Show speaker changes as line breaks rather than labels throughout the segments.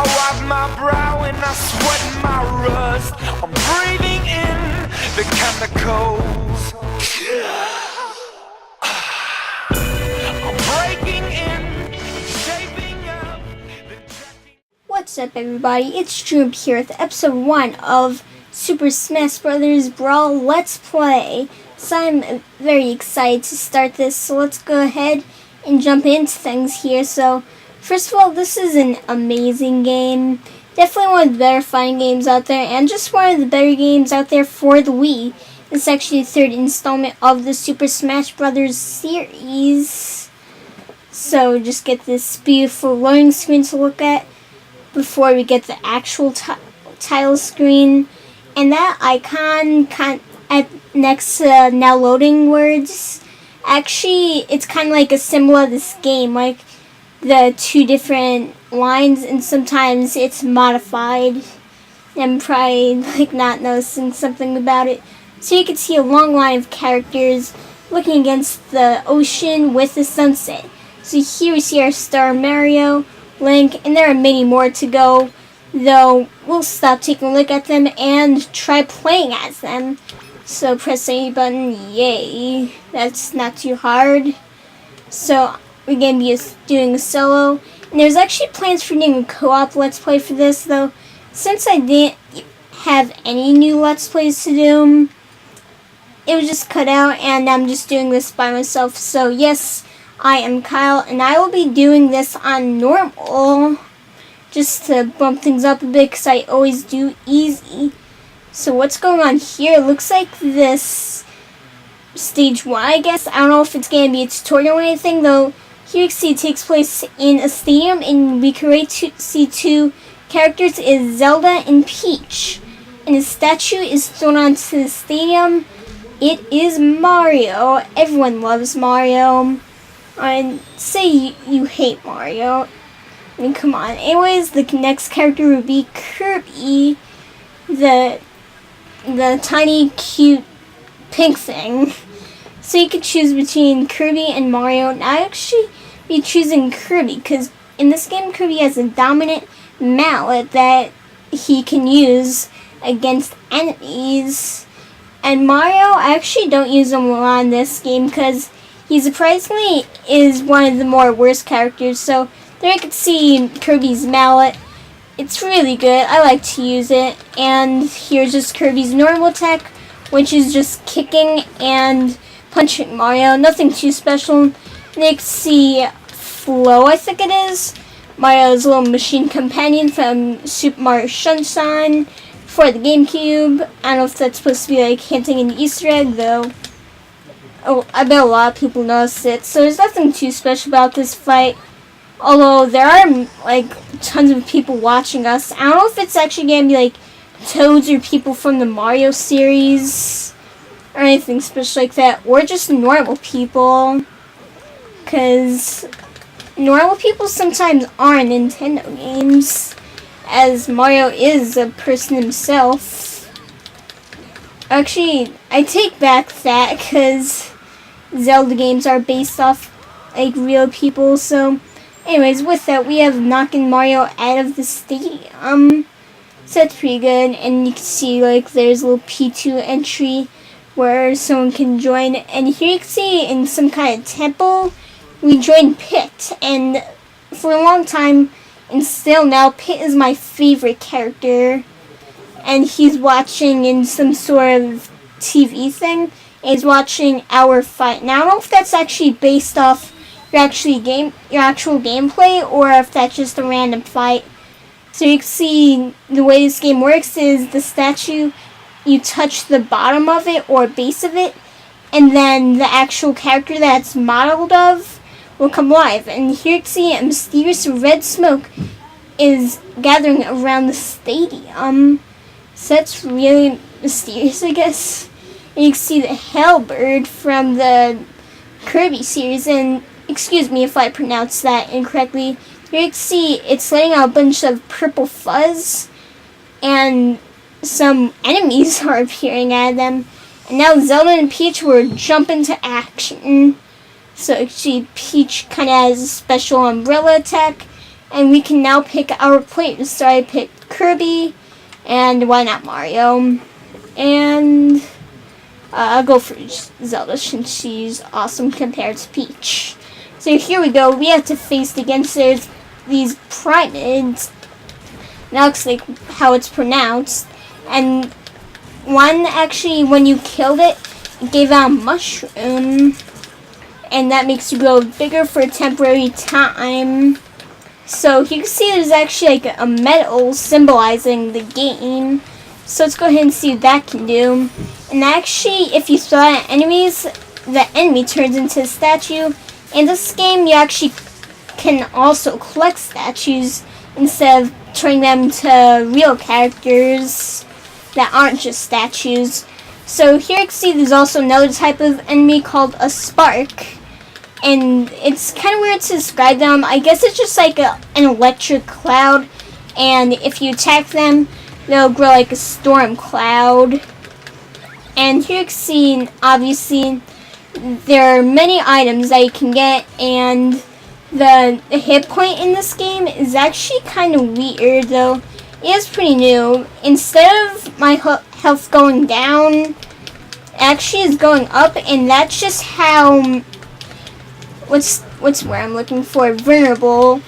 wipe my brow and I sweat my rust. I'm breathing in the chemicals. I'm breaking in, shaping up.
What's up, everybody? It's Juniper here with episode 1 of Super Smash Bros. Brawl Let's Play. So I'm very excited to start this, so let's go ahead and jump into things here. So, first of all, this is an amazing game. Definitely one of the better fighting games out there, and just one of the better games out there for the Wii. It's actually the third installment of the Super Smash Bros. Series. So, just get this beautiful loading screen to look at before we get the actual title screen. And that icon next to now loading words, actually it's kind of like a symbol of this game, like the two different lines, and sometimes it's modified. I'm probably not noticing something about it. So you can see a long line of characters looking against the ocean with the sunset. So here we see our star Mario, Link, and there are many more to go, though we'll stop taking a look at them and try playing as them. So press A button, yay, that's not too hard. So we're going to be doing a solo, and there's actually plans for doing a co-op Let's Play for this, though since I didn't have any new Let's Plays to do, it was just cut out, and I'm just doing this by myself. So yes, I am Kyle, and I will be doing this on normal, just to bump things up a bit, because I always do easy. So what's going on here? It looks like this stage 1, I guess. I don't know if it's going to be a tutorial or anything, though. Here you can see it takes place in a stadium, and we can see two characters, is Zelda and Peach. And a statue is thrown onto the stadium. It is Mario. Everyone loves Mario. And say you hate Mario. I mean, come on. Anyways, the next character would be Kirby, the tiny, cute, pink thing. So you could choose between Kirby and Mario. And I actually be choosing Kirby, because in this game, Kirby has a dominant mallet that he can use against enemies. And Mario, I actually don't use him a lot in this game, because he surprisingly is one of the more worst characters. So there you can see Kirby's mallet. It's really good. I like to use it. And here's just Kirby's normal attack, which is just kicking and punching Mario. Nothing too special. And you can see Flo, I think it is, Mario's little machine companion from Super Mario Sunshine for the GameCube. I don't know if that's supposed to be like hinting an Easter egg, though. Oh, I bet a lot of people noticed it. So there's nothing too special about this fight. Although there are tons of people watching us. I don't know if it's actually going to be Toads or people from the Mario series or anything special like that. Or just normal people. Because normal people sometimes are in Nintendo games, as Mario is a person himself. Actually, I take back that, because Zelda games are based off real people. So anyways, with that, we have knocking Mario out of the stadium. So that's pretty good. And you can see there's a little P2 entry where someone can join. And here you can see in some kind of temple, we joined Pit. And for a long time, and still now, Pit is my favorite character. And he's watching in some sort of TV thing. And he's watching our fight. Now I don't know if that's actually based off your actual gameplay, or if that's just a random fight. So you can see the way this game works is the statue, you touch the bottom of it or base of it, and then the actual character that's modeled of will come live. And here you can see a mysterious red smoke is gathering around the stadium. So that's really mysterious, I guess. And you can see the Hellbird from the Kirby series, and excuse me if I pronounced that incorrectly. Here you can see it's letting out a bunch of purple fuzz, and some enemies are appearing at them. And now Zelda and Peach will jump into action. So actually Peach kind of has a special umbrella attack, And we can now pick our players. So I picked Kirby, and why not Mario? And I'll go for Zelda since she's awesome compared to Peach. So here we go. We have to face against these Pyramids. That looks like how it's pronounced. And one actually, when you killed it, it gave out a mushroom. And that makes you grow bigger for a temporary time. So you can see there's actually like a medal symbolizing the game. So let's go ahead and see what that can do. And actually, if you throw at enemies, the enemy turns into a statue. In this game, you actually can also collect statues instead of turning them to real characters that aren't just statues. So here you can see there's also another type of enemy called a spark. And it's kind of weird to describe them. I guess it's just like an electric cloud. And if you attack them, they'll grow like a storm cloud. And here you can see, obviously, there are many items that you can get. And the hit point in this game is actually kind of weird, though. It is pretty new. Instead of my health going down, it actually is going up. And that's just how... What's where I'm looking for? Vulnerable.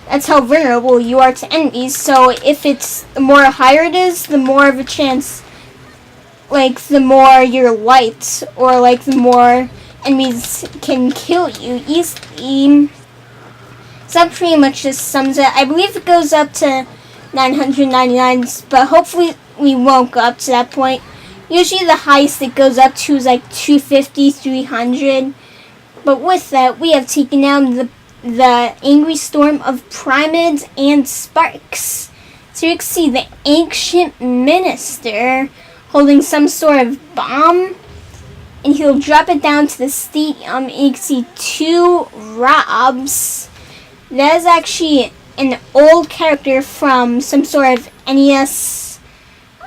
That's how vulnerable you are to enemies. So if it's the more higher it is, the more of a chance, like the more you're light, or like the more enemies can kill you easily. So that pretty much just sums it. I believe it goes up to 999, but hopefully we won't go up to that point. Usually the highest it goes up to is like 250, 300. But with that, we have taken down the angry storm of Pyramids and Sparks. So you can see the ancient minister holding some sort of bomb, and he'll drop it down to the stadium. And you can see two Robs. That is actually an old character from some sort of NES.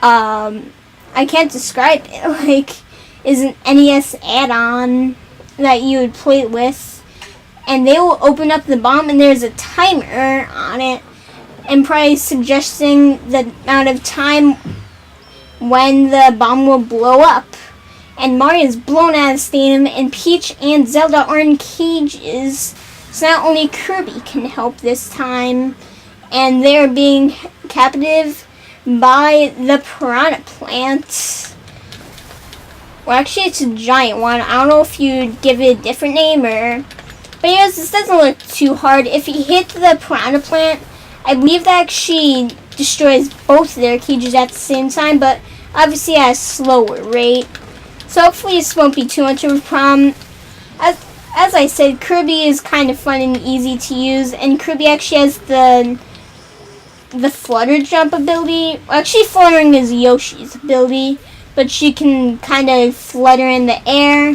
I can't describe it. Like, is an NES add-on that you would play with, and they will open up the bomb, and there's a timer on it, and probably suggesting the amount of time when the bomb will blow up. And Mario's blown out of the stadium, and Peach and Zelda are in cages, so not only Kirby can help this time, and they're being captive by the piranha plant. Well, actually, it's a giant one. I don't know if you'd give it a different name or... But yes, this doesn't look too hard. If you hit the piranha plant, I believe that actually destroys both of their cages at the same time, but obviously at a slower rate. So hopefully this won't be too much of a problem. As I said, Kirby is kind of fun and easy to use, and Kirby actually has the flutter jump ability. Well, actually, fluttering is Yoshi's ability, but she can kind of flutter in the air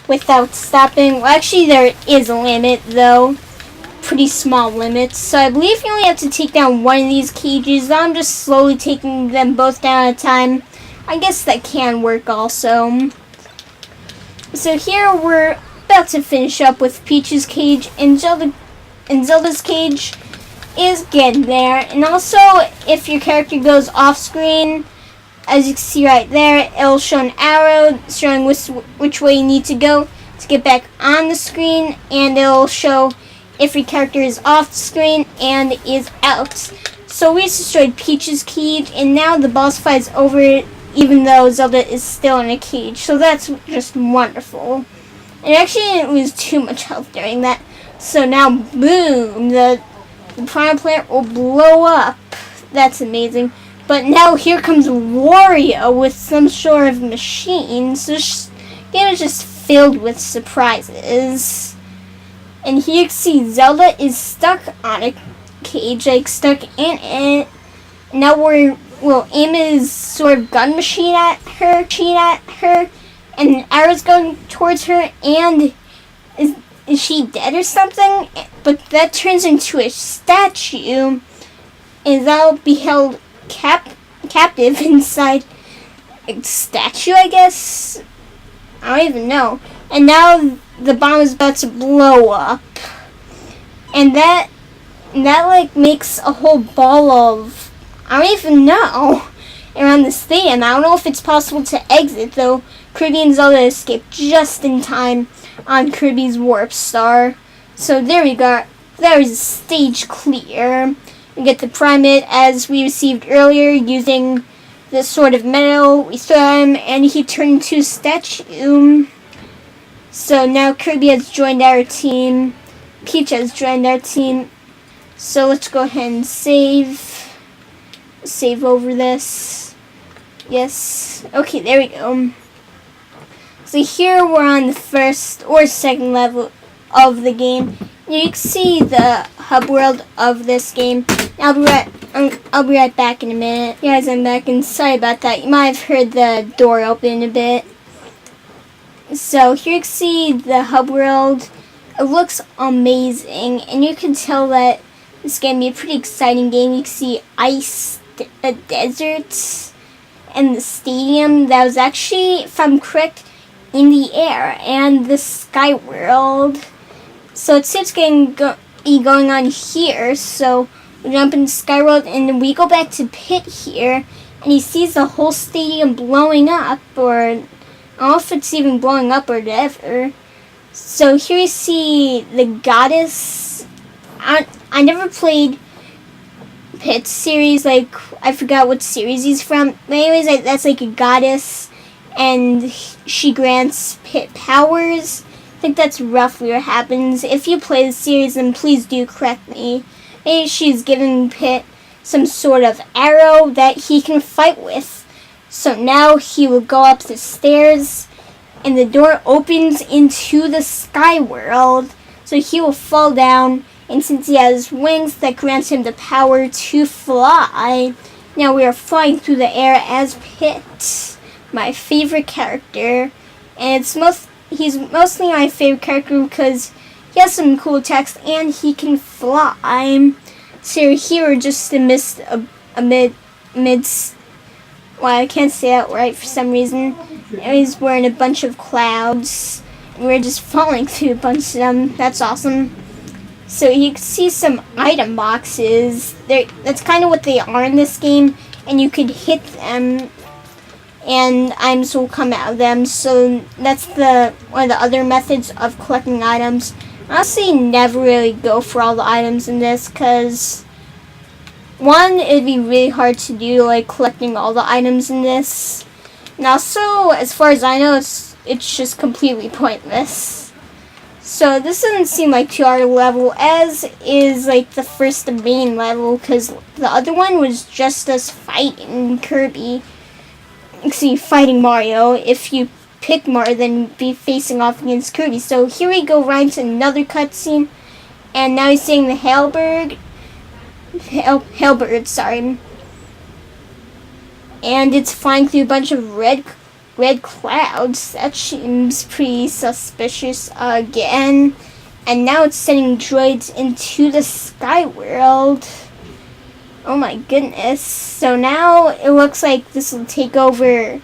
without stopping. Well, actually, there is a limit, though. Pretty small limit. So I believe you only have to take down one of these cages. I'm just slowly taking them both down at a time. I guess that can work also. So here we're about to finish up with Peach's cage, and Zelda's cage is getting there. And also, if your character goes off screen, as you can see right there, it'll show an arrow showing which way you need to go to get back on the screen, and it'll show if your character is off the screen and is out. So we destroyed Peach's cage, and now the boss fight is over, even though Zelda is still in a cage. So that's just wonderful. And actually didn't lose too much health during that. So now, boom, the piranha plant will blow up. That's amazing. But now here comes Wario with some sort of machine. So this game is just filled with surprises. And here you can see Zelda is stuck on a cage, like stuck in it. Now we'll aim his sort of gun machine at her, and an arrow's going towards her, and is she dead or something? But that turns into a statue, and that'll be held captive inside a statue, I guess? I don't even know. And now the bomb is about to blow up. And that And that like makes a whole ball of, I don't even know, around the stadium. I don't know if it's possible to exit though. Kirby and Zelda escape just in time on Kirby's Warp Star. So there we go. There is stage clear. We get the Primate as we received earlier using this sort of metal. We throw him and he turned into a statue. So now Kirby has joined our team. Peach has joined our team. So let's go ahead and save. Save over this. Yes. Okay, there we go. So here we're on the first or second level of the game. You can see the hub world of this game. I'll be right back in a minute. Guys, I'm back and sorry about that. You might have heard the door open a bit. So here you can see the hub world. It looks amazing and you can tell that this is going to be a pretty exciting game. You can see ice, a desert, and the stadium that was actually, if I'm correct, in the air, and the Skyworld. So it seems going on here. So we jump into Skyworld and we go back to Pit here, and he sees the whole stadium blowing up, or I don't know if it's even blowing up or whatever. So here you see the goddess. I never played Pit series, like I forgot what series he's from. But anyways, that's like a goddess, and she grants Pit powers. I think that's roughly what happens. If you play the series, then please do correct me. Maybe she's giving Pit some sort of arrow that he can fight with. So now he will go up the stairs, and the door opens into the Sky World. So he will fall down, and since he has wings, that grants him the power to fly. Now we are flying through the air as Pit, my favorite character, and he's mostly my favorite character because he has some cool attacks and he can fly. So here we're just amidst well, I can't say that right for some reason. He's wearing a bunch of clouds, and we're just falling through a bunch of them. That's awesome. So you can see some item boxes. That's kind of what they are in this game, and you could hit them, and items will come out of them. So that's one of the other methods of collecting items. Honestly, never really go for all the items in this, because one, it'd be really hard to do, like collecting all the items in this, and also, as far as I know, it's just completely pointless. So this doesn't seem like too hard a level, as is like the first main level, because the other one was just us fighting Kirby. Fighting Mario. If you pick Mario, then be facing off against Kirby. So here we go right into another cutscene, and now he's saying the Halberd, sorry. And it's flying through a bunch of red clouds. That seems pretty suspicious again. And now it's sending droids into the Sky World. Oh my goodness. So now it looks like this will take over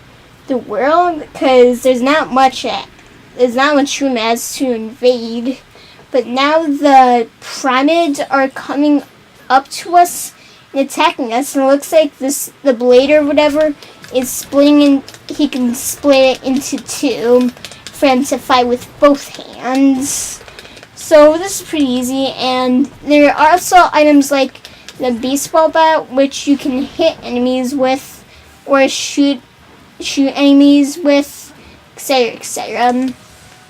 the world, because there's not much room as to invade. But now the Primates are coming up to us and attacking us, and it looks like the blade or whatever is splitting, and he can split it into two for him to fight with both hands. So this is pretty easy, and there are also items like the baseball bat, which you can hit enemies with or shoot enemies with, etc., etc.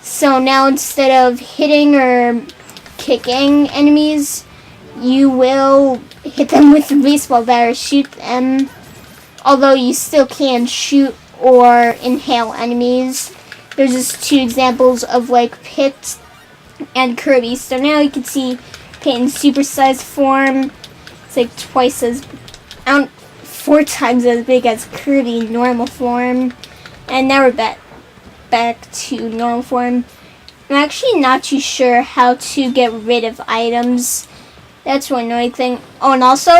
So now instead of hitting or kicking enemies, you will hit them with the baseball bat or shoot them, although you still can shoot or inhale enemies. There's just two examples of like Pit and Kirby. So now you can see Pit in supersized form. It's like twice as, 4 times as big as Kirby in normal form. And now we're back to normal form. I'm actually not too sure how to get rid of items. That's one annoying thing. Oh, and also,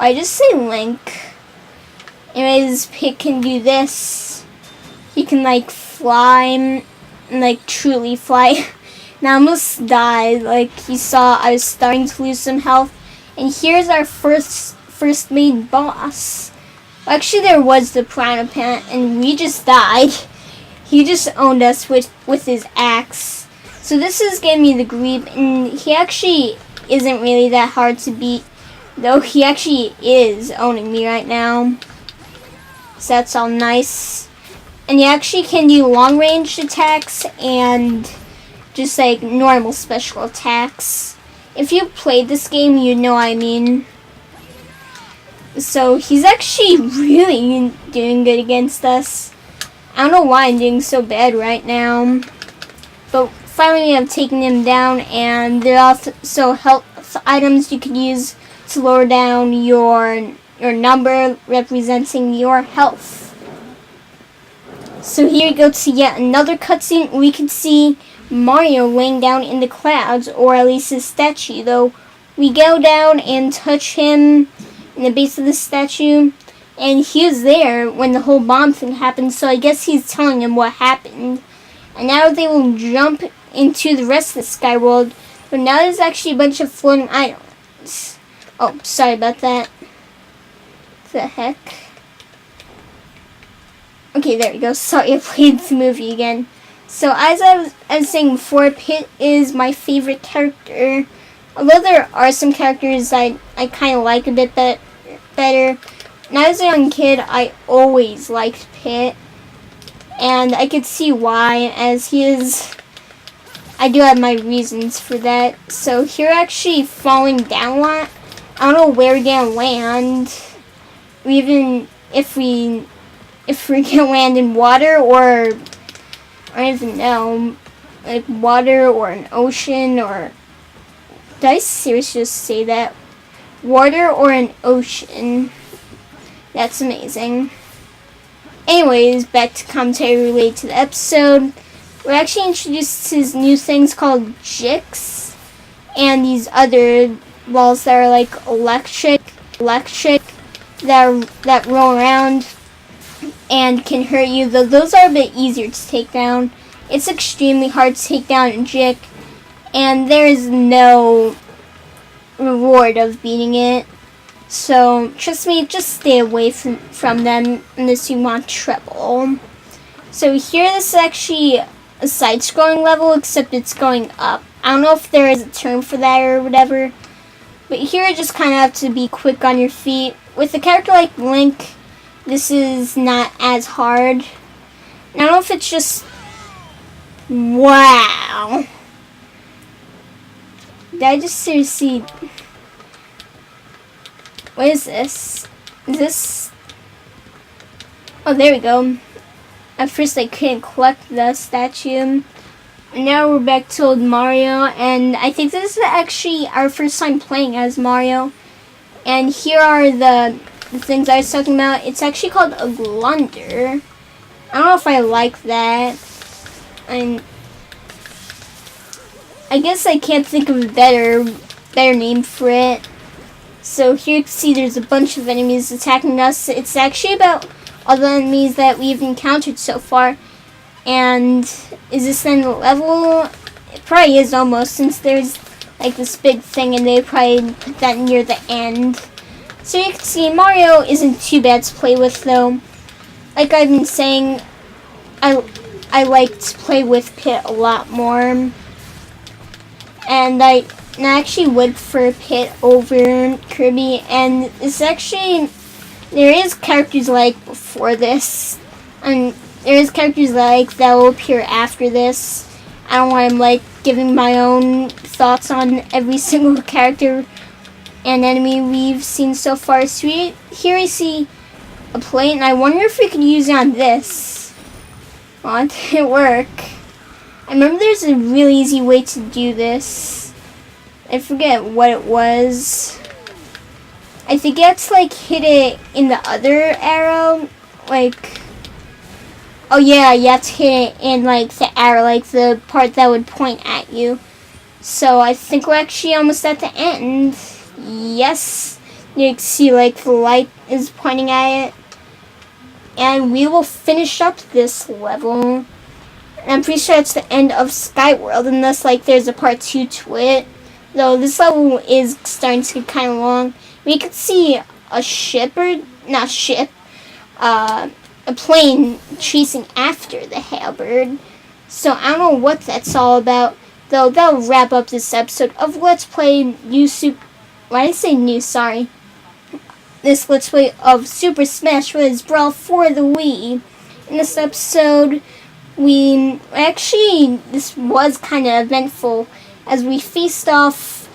I just say Link. Anyways, Pit can do this. He can, fly, and, truly fly. And I almost died. Like you saw, I was starting to lose some health. And here's our first main boss. Well, actually, there was the piranha plant, and we just died. He just owned us with his axe. So this is giving me the greeb, and he actually isn't really that hard to beat. Though he actually is owning me right now. So that's all nice. And you actually can do long range attacks and just like normal special attacks. If you played this game, you know what I mean. So he's actually really doing good against us. I don't know why I'm doing so bad right now. But finally I've taken him down, and there are also health items you can use to lower down your number representing your health. So here we go to yet another cutscene. We can see Mario laying down in the clouds, or at least his statue, though. We go down and touch him in the base of the statue, and he was there when the whole bomb thing happened, so I guess he's telling him what happened. And now they will jump into the rest of the Skyworld, but now there's actually a bunch of floating islands. Oh, sorry about that. What the heck? Okay, there we go. Sorry, I played the movie again. So as I was saying before, Pit is my favorite character. Although there are some characters I kind of like a bit better. When I was a young kid, I always liked Pit. And I could see why, as he is... I do have my reasons for that. So here actually falling down a lot. I don't know where we're gonna land. Even if we're gonna land in water, or I don't even know, like water or an ocean, or did I seriously just say that? Water or an ocean. That's amazing. Anyways, back to commentary related to the episode. We're actually introduced to new things called Jicks, and these other balls that are like electric that roll around and can hurt you, though those are a bit easier to take down. It's extremely hard to take down a Jick, and there is no reward of beating it. So trust me, just stay away from them unless you want trouble. So here, this is actually a side-scrolling level, except it's going up. I don't know if there is a term for that or whatever, but here you just kind of have to be quick on your feet. With a character like Link, this is not as hard. I don't know if it's just... Wow. Did I just seriously... What is this? Is this... Oh, there we go. At first I couldn't collect the statue. Now we're back to old Mario, and I think this is actually our first time playing as Mario. And here are the things I was talking about. It's actually called a Glunder. I don't know if I like that. And I guess I can't think of a better name for it. So here you can see there's a bunch of enemies attacking us. It's actually about all the enemies that we've encountered so far. And is this then the level? It probably is almost, since there's like this big thing and they probably put that near the end. So you can see Mario isn't too bad to play with, though. Like I've been saying, I like to play with Pit a lot more. And I actually would prefer Pit over Kirby, and it's actually, there is characters like before this, and there is characters like that will appear after this. I don't want to like giving my own thoughts on every single character and enemy we've seen so far. So here we see a plate, and I wonder if we could use it on this. Well, it didn't work. I remember there's a really easy way to do this. I forget what it was. I think you have to like hit it in the other arrow. Like, oh yeah, you have to hit it in like the arrow, like the part that would point at you. So I think we're actually almost at the end. Yes, you can see like the light is pointing at it. And we will finish up this level. And I'm pretty sure it's the end of Skyworld, unless like there's a part 2 to it. Though this level is starting to get kind of long. We could see a a plane chasing after the Halberd. So I don't know what that's all about. Though that'll wrap up this episode of Let's Play This Let's Play of Super Smash Bros. Brawl for the Wii. In this episode, this was kind of eventful as we faced off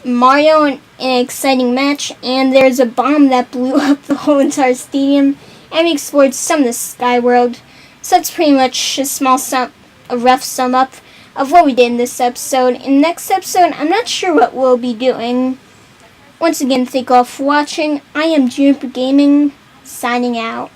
Mario in an exciting match, and there's a bomb that blew up the whole entire stadium, and we explored some of the Skyworld. So that's pretty much a rough sum up of what we did in this episode. In the next episode, I'm not sure what we'll be doing. Once again, thank you all for watching. I am Juniper Gaming, signing out.